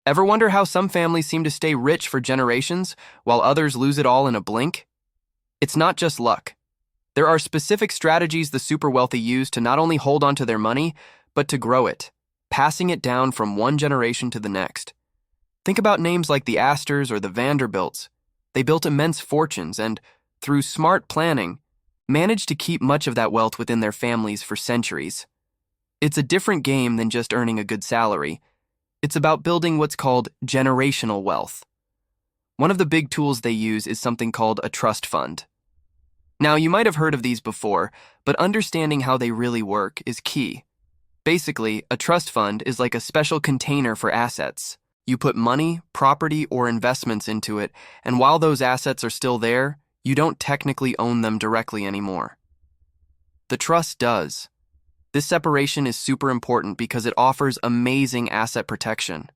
Ever wonder how some families seem to stay rich for generations while others lose it all in a blink? It's not just luck. There are specific strategies the super wealthy use to not only hold on to their money, but to grow it, passing it down from one generation to the next. Think about names like the Astors or the Vanderbilts. They built immense fortunes and, through smart planning, managed to keep much of that wealth within their families for centuries. It's a different game than just earning a good salary. It's about building what's called generational wealth. One of the big tools they use is something called a trust fund. Now, you might have heard of these before, but understanding how they really work is key. Basically, a trust fund is like a special container for assets. You put money, property, or investments into it, and while those assets are still there, you don't technically own them directly anymore. The trust does. This separation is super important because it offers amazing asset protection.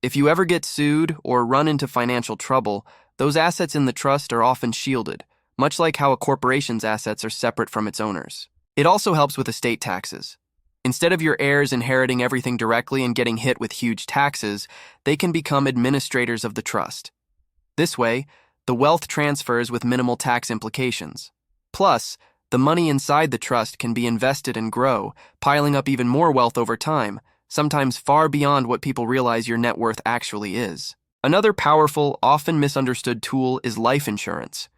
If you ever get sued or run into financial trouble, those assets in the trust are often shielded, much like how a corporation's assets are separate from its owners. It also helps with estate taxes. Instead of your heirs inheriting everything directly and getting hit with huge taxes, they can become administrators of the trust. This way, the wealth transfers with minimal tax implications. Plus, the money inside the trust can be invested and grow, piling up even more wealth over time, sometimes far beyond what people realize your net worth actually is. Another powerful, often misunderstood tool is life insurance.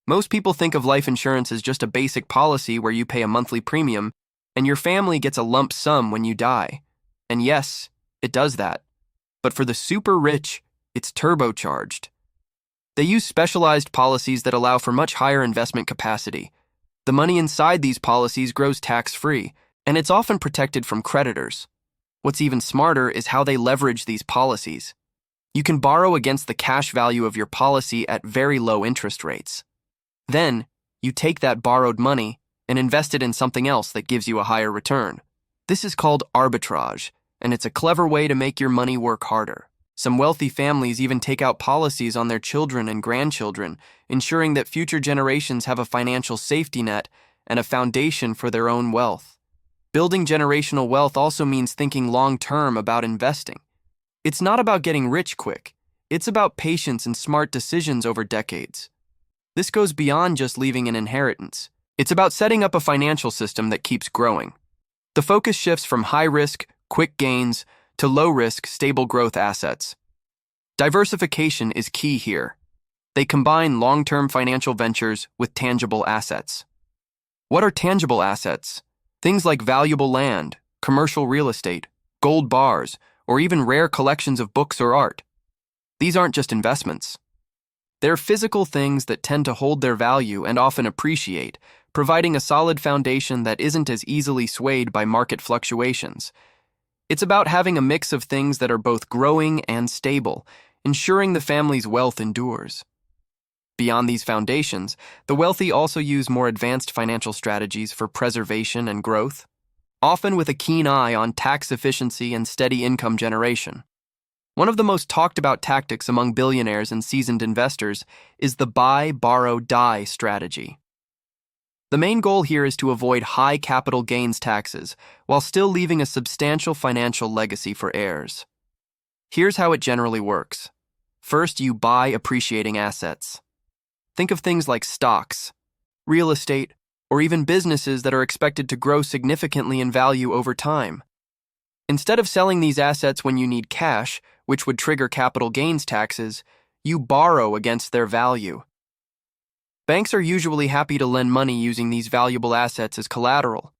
Most people think of life insurance as just a basic policy where you pay a monthly premium and your family gets a lump sum when you die. And yes, it does that. But for the super rich, it's turbocharged. They use specialized policies that allow for much higher investment capacity. The money inside these policies grows tax-free, and it's often protected from creditors. What's even smarter is how they leverage these policies. You can borrow against the cash value of your policy at very low interest rates. Then, you take that borrowed money and invest it in something else that gives you a higher return. This is called arbitrage, and it's a clever way to make your money work harder. Some wealthy families even take out policies on their children and grandchildren, ensuring that future generations have a financial safety net and a foundation for their own wealth. Building generational wealth also means thinking long-term about investing. It's not about getting rich quick. It's about patience and smart decisions over decades. This goes beyond just leaving an inheritance. It's about setting up a financial system that keeps growing. The focus shifts from high-risk, quick gains to low-risk, stable growth assets. Diversification is key here. They combine long-term financial ventures with tangible assets. What are tangible assets? Things like valuable land, commercial real estate, gold bars, or even rare collections of books or art. These aren't just investments. They're physical things that tend to hold their value and often appreciate, providing a solid foundation that isn't as easily swayed by market fluctuations. It's about having a mix of things that are both growing and stable, ensuring the family's wealth endures. Beyond these foundations, the wealthy also use more advanced financial strategies for preservation and growth, often with a keen eye on tax efficiency and steady income generation. One of the most talked about tactics among billionaires and seasoned investors is the buy, borrow, die strategy. The main goal here is to avoid high capital gains taxes while still leaving a substantial financial legacy for heirs. Here's how it generally works. First, you buy appreciating assets. Think of things like stocks, real estate, or even businesses that are expected to grow significantly in value over time. Instead of selling these assets when you need cash, which would trigger capital gains taxes, you borrow against their value. Banks are usually happy to lend money using these valuable assets as collateral.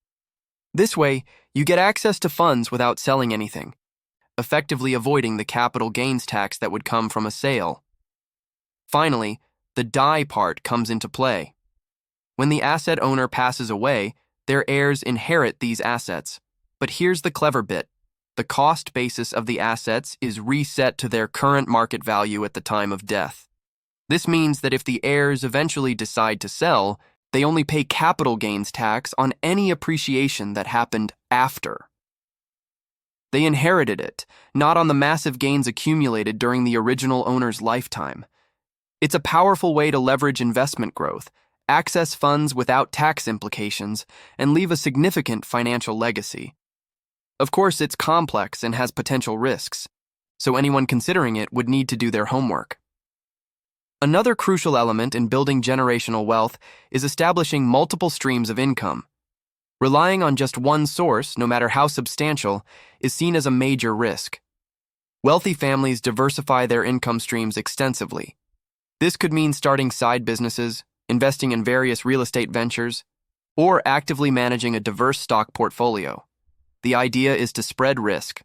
This way, you get access to funds without selling anything, effectively avoiding the capital gains tax that would come from a sale. Finally, the die part comes into play. When the asset owner passes away, their heirs inherit these assets. But here's the clever bit. The cost basis of the assets is reset to their current market value at the time of death. This means that if the heirs eventually decide to sell, they only pay capital gains tax on any appreciation that happened after. They inherited it, not on the massive gains accumulated during the original owner's lifetime. It's a powerful way to leverage investment growth, access funds without tax implications, and leave a significant financial legacy. Of course, it's complex and has potential risks. so anyone considering it would need to do their homework. Another crucial element in building generational wealth is establishing multiple streams of income. Relying on just one source, no matter how substantial, is seen as a major risk. Wealthy families diversify their income streams extensively. This could mean starting side businesses, investing in various real estate ventures, or actively managing a diverse stock portfolio. The idea is to spread risk.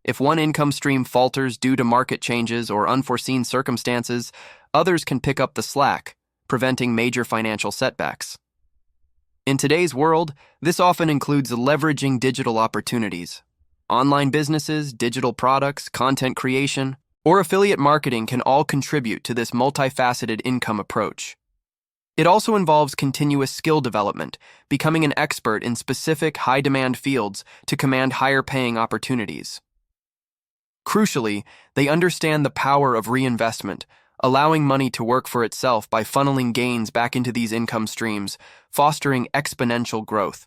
If one income stream falters due to market changes or unforeseen circumstances, others can pick up the slack, preventing major financial setbacks. In today's world, this often includes leveraging digital opportunities. Online businesses, digital products, content creation, or affiliate marketing can all contribute to this multifaceted income approach. It also involves continuous skill development, becoming an expert in specific high-demand fields to command higher-paying opportunities. Crucially, they understand the power of reinvestment, allowing money to work for itself by funneling gains back into these income streams, fostering exponential growth.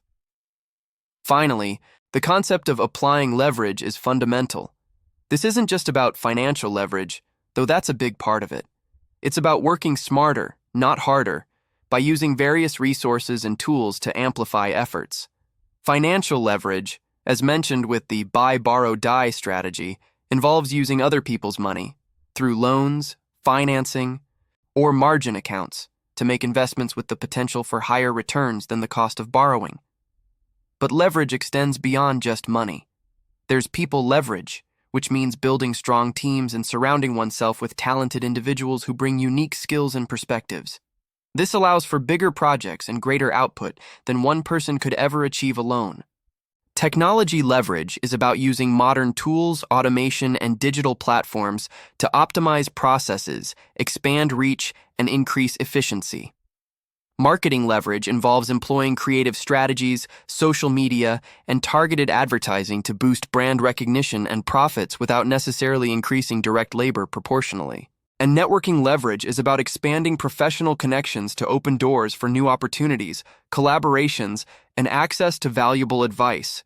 Finally, the concept of applying leverage is fundamental. This isn't just about financial leverage, though that's a big part of it. It's about working smarter, not harder, by using various resources and tools to amplify efforts. Financial leverage, as mentioned with the buy, borrow, die strategy, involves using other people's money through loans, financing, or margin accounts to make investments with the potential for higher returns than the cost of borrowing. But leverage extends beyond just money. There's people leverage, which means building strong teams and surrounding oneself with talented individuals who bring unique skills and perspectives. This allows for bigger projects and greater output than one person could ever achieve alone. Technology leverage is about using modern tools, automation, and digital platforms to optimize processes, expand reach, and increase efficiency. Marketing leverage involves employing creative strategies, social media, and targeted advertising to boost brand recognition and profits without necessarily increasing direct labor proportionally. And networking leverage is about expanding professional connections to open doors for new opportunities, collaborations, and access to valuable advice.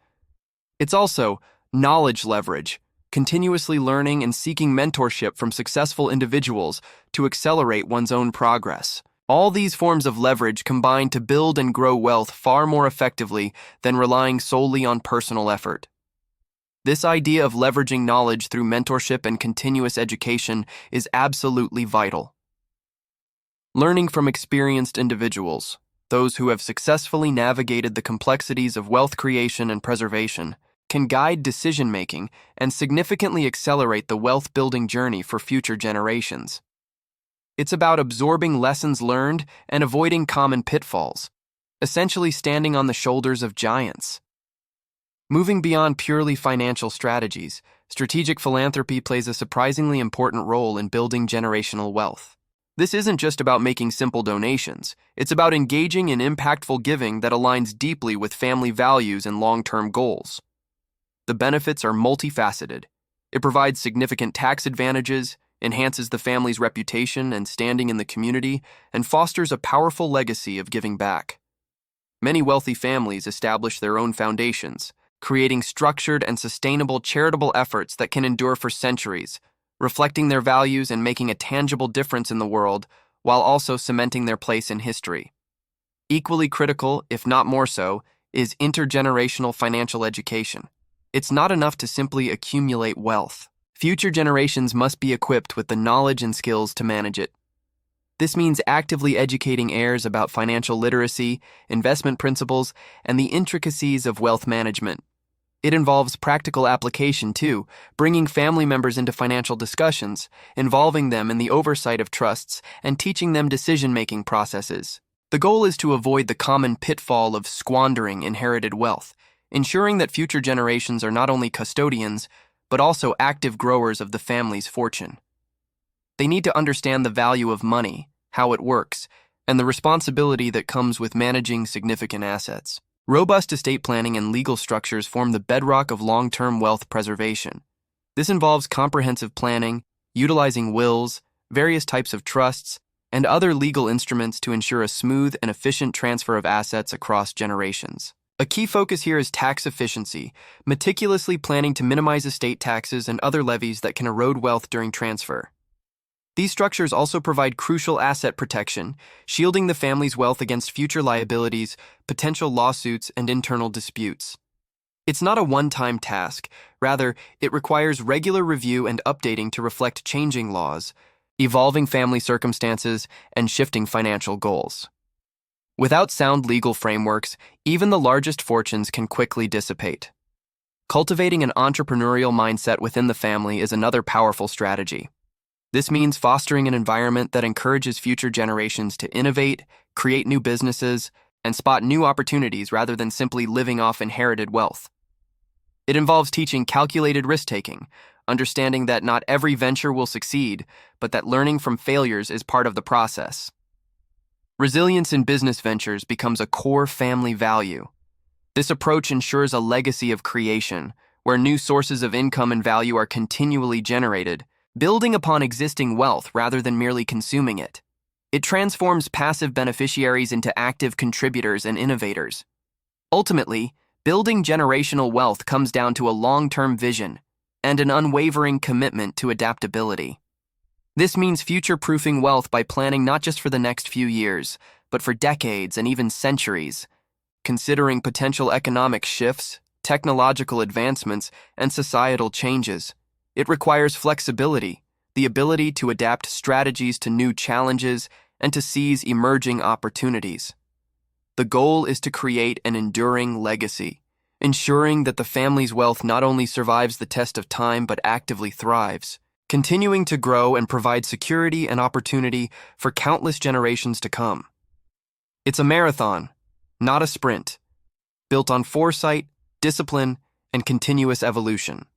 It's also knowledge leverage, continuously learning and seeking mentorship from successful individuals to accelerate one's own progress. All these forms of leverage combine to build and grow wealth far more effectively than relying solely on personal effort. This idea of leveraging knowledge through mentorship and continuous education is absolutely vital. Learning from experienced individuals, those who have successfully navigated the complexities of wealth creation and preservation, can guide decision-making and significantly accelerate the wealth-building journey for future generations. It's about absorbing lessons learned and avoiding common pitfalls, essentially standing on the shoulders of giants. Moving beyond purely financial strategies, strategic philanthropy plays a surprisingly important role in building generational wealth. This isn't just about making simple donations. It's about engaging in impactful giving that aligns deeply with family values and long-term goals. The benefits are multifaceted. It provides significant tax advantages, enhances the family's reputation and standing in the community, and fosters a powerful legacy of giving back. Many wealthy families establish their own foundations, creating structured and sustainable charitable efforts that can endure for centuries, reflecting their values and making a tangible difference in the world, while also cementing their place in history. Equally critical, if not more so, is intergenerational financial education. It's not enough to simply accumulate wealth. Future generations must be equipped with the knowledge and skills to manage it. This means actively educating heirs about financial literacy, investment principles, and the intricacies of wealth management. It involves practical application too, bringing family members into financial discussions, involving them in the oversight of trusts, and teaching them decision-making processes. The goal is to avoid the common pitfall of squandering inherited wealth, ensuring that future generations are not only custodians, but also active growers of the family's fortune. They need to understand the value of money, how it works, and the responsibility that comes with managing significant assets. Robust estate planning and legal structures form the bedrock of long-term wealth preservation. This involves comprehensive planning, utilizing wills, various types of trusts, and other legal instruments to ensure a smooth and efficient transfer of assets across generations. A key focus here is tax efficiency, meticulously planning to minimize estate taxes and other levies that can erode wealth during transfer. These structures also provide crucial asset protection, shielding the family's wealth against future liabilities, potential lawsuits, and internal disputes. It's not a one-time task. Rather, it requires regular review and updating to reflect changing laws, evolving family circumstances, and shifting financial goals. Without sound legal frameworks, even the largest fortunes can quickly dissipate. Cultivating an entrepreneurial mindset within the family is another powerful strategy. This means fostering an environment that encourages future generations to innovate, create new businesses, and spot new opportunities rather than simply living off inherited wealth. It involves teaching calculated risk-taking, understanding that not every venture will succeed, but that learning from failures is part of the process. Resilience in business ventures becomes a core family value. This approach ensures a legacy of creation, where new sources of income and value are continually generated, building upon existing wealth rather than merely consuming it. It transforms passive beneficiaries into active contributors and innovators. Ultimately, building generational wealth comes down to a long-term vision and an unwavering commitment to adaptability. This means future-proofing wealth by planning not just for the next few years, but for decades and even centuries, considering potential economic shifts, technological advancements, and societal changes. It requires flexibility, the ability to adapt strategies to new challenges and to seize emerging opportunities. The goal is to create an enduring legacy, ensuring that the family's wealth not only survives the test of time but actively thrives, continuing to grow and provide security and opportunity for countless generations to come. It's a marathon, not a sprint, built on foresight, discipline, and continuous evolution.